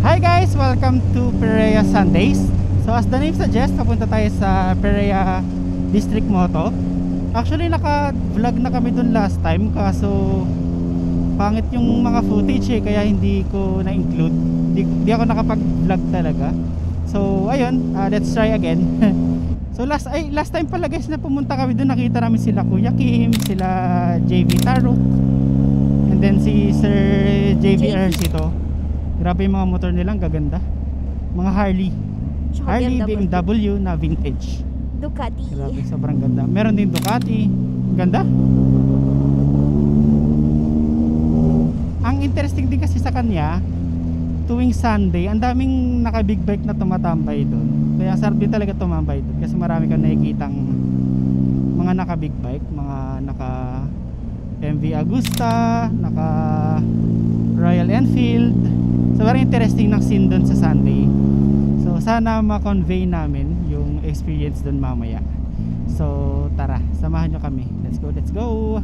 Hi guys! Welcome to Perea Sundays. So as the name suggests, napunta tayo sa Perea District Moto. Actually naka-vlog na kami dun last time, kaso pangit yung mga footage kaya hindi ko na-include. Hindi ako nakapag-vlog talaga. So ayun, let's try again. So last time pala guys na pumunta kami dun, nakita namin sila Kuya Kim, sila JV Taruk, and then si Sir JV Ercito. Grabe yung mga motor nilang gaganda. Mga Harley BMW na vintage. Ducati. Grabe, sobrang ganda. Meron din Ducati. Ganda. Ang interesting din kasi sa kanya, tuwing Sunday, ang daming naka big bike na tumatambay doon. Kaya sarap din talaga tumambay doon kasi marami kang nakikitang mga naka big bike, mga naka MV Agusta, naka Royal Enfield. So very interesting ng scene doon sa Sunday. So sana ma-convey namin yung experience doon mamaya. So tara, samahan nyo kami. Let's go, let's go.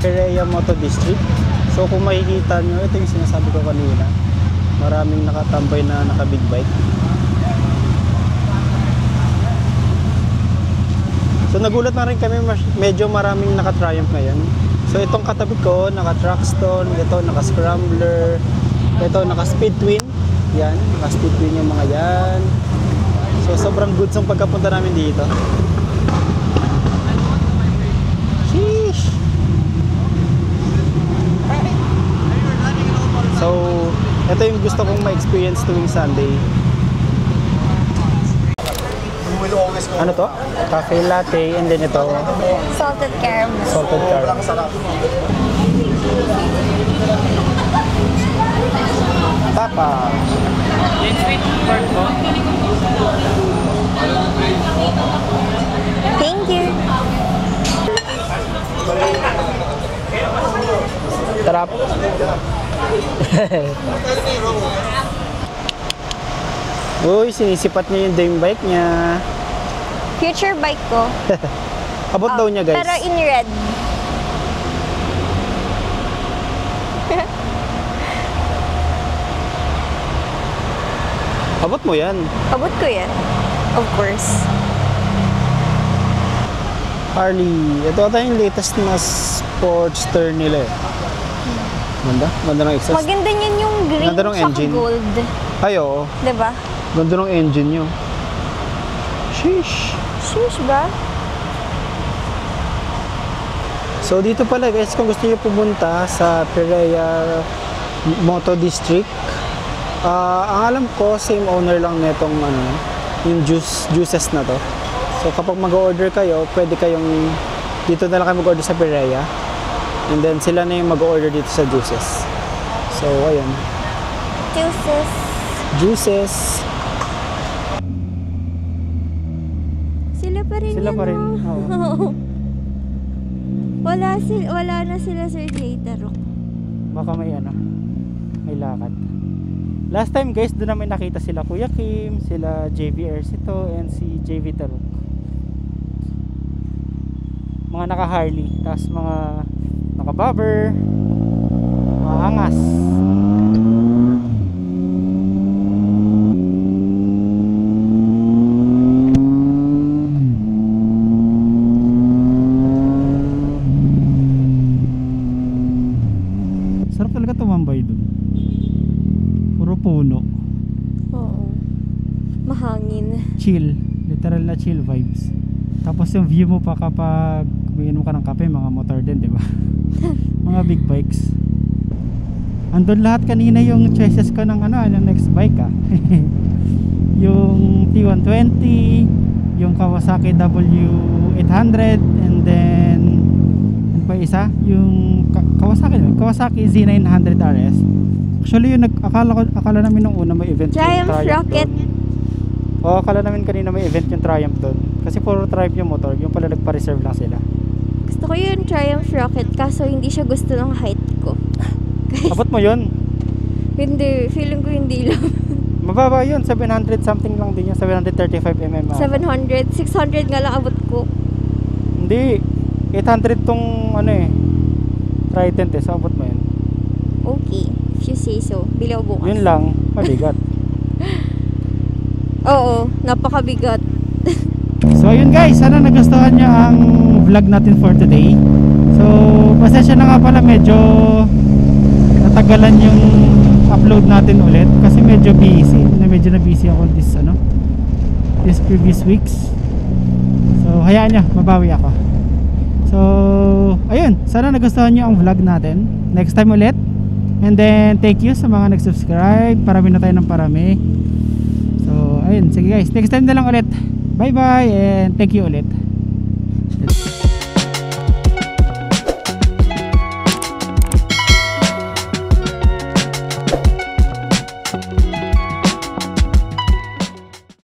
Perea Moto District. So kung makikita nyo, ito yung sinasabi ko kanina, maraming nakatambay na naka big bike. So nagulat na rin kami, medyo maraming naka Triumph ngayon. So itong katabi ko, naka Truckstone, ito naka Scrambler, ito naka Speed Twin. Yan, naka Speed Twin yung mga yan. So sobrang good sa pagkapunta namin dito. So, ito yung gusto kong ma-experience tuwing Sunday. Ano to? Cafe latte, and then ito Salted caramel. salted caramel. Tapa. Thank you. Tarap. Uy, sinisipat niya yung dame bike niya. Future bike ko. Abot daw niya guys. Pero in red. Abot mo yan. Abot ko yan. Of course. Harley. Ito ata yung latest na Sportster nila eh. Ganda? Ganda ng exhaust. Maganda niyan yung green Ganda ng tsaka engine. gold. Ay, oo. Diba? Ganda ng engine nyo. Sheesh. Sheesh ba? So dito pala guys, kung gusto niyo pumunta sa Perea Moto District, ang alam ko, same owner lang netong yung juices na to. So kapag mag-order kayo, pwede kayong dito na lang kayo mag-order sa Perea. And then sila na yung mag-order dito sa juices. So ayun. Juices. Sila pa rin. Sila yan, pa rin. no? Oo. Wala na sila Sir Jay Taruk. Baka may may lakad. Last time guys, doon namin nakita sila Kuya Kim, sila JV Ercito, and si JV Taruk. Mga naka Harley, tapos mga naka bobber, mga angas. Sarap talaga tumambay doon. Puro puno. Oo. Mahangin. Chill. Literal na chill vibes. Tapos yung view mo pa kapag umiinom ka ng kape, mga motor din, di ba? Mga big bikes. Andun lahat kanina yung choices ko ng next bike yung T120, yung Kawasaki W800 Z600, and then ano pa isa? Yung Kawasaki Z900 RS. Actually, yung akala namin nung una may event Triumph yung Triumph Rocket. doon. Oo, akala namin kanina may event yung Triumph doon. Kasi puro Triumph yung motor, yung pala nagpa-reserve lang sila. Gusto ko yung Triumph Rocket kaso hindi siya gusto ng height ko. Abot mo yun? Hindi, feeling ko hindi lang. Mababa yun, 700 something lang din yun, 735mm. 700, 600 nga lang abot ko. Hindi, 800 tong ano eh, Trident eh, so abot mo yun. Okay, if you say so. Bilaw bukas. Yun lang, mabigat. Oo, napakabigat. So ayun guys, sana nagustuhan nyo ang vlog natin for today. So pasensya na nga pala, medyo natagalan yung upload natin ulit kasi medyo na busy ako this previous weeks. So hayaan nyo, mabawi ako. So ayun, sana nagustuhan nyo ang vlog natin. Next time ulit. And then thank you sa mga nag-subscribe. Parami na tayo ng parami. So ayun, sige guys, next time na lang ulit. Bye bye and thank you ulit.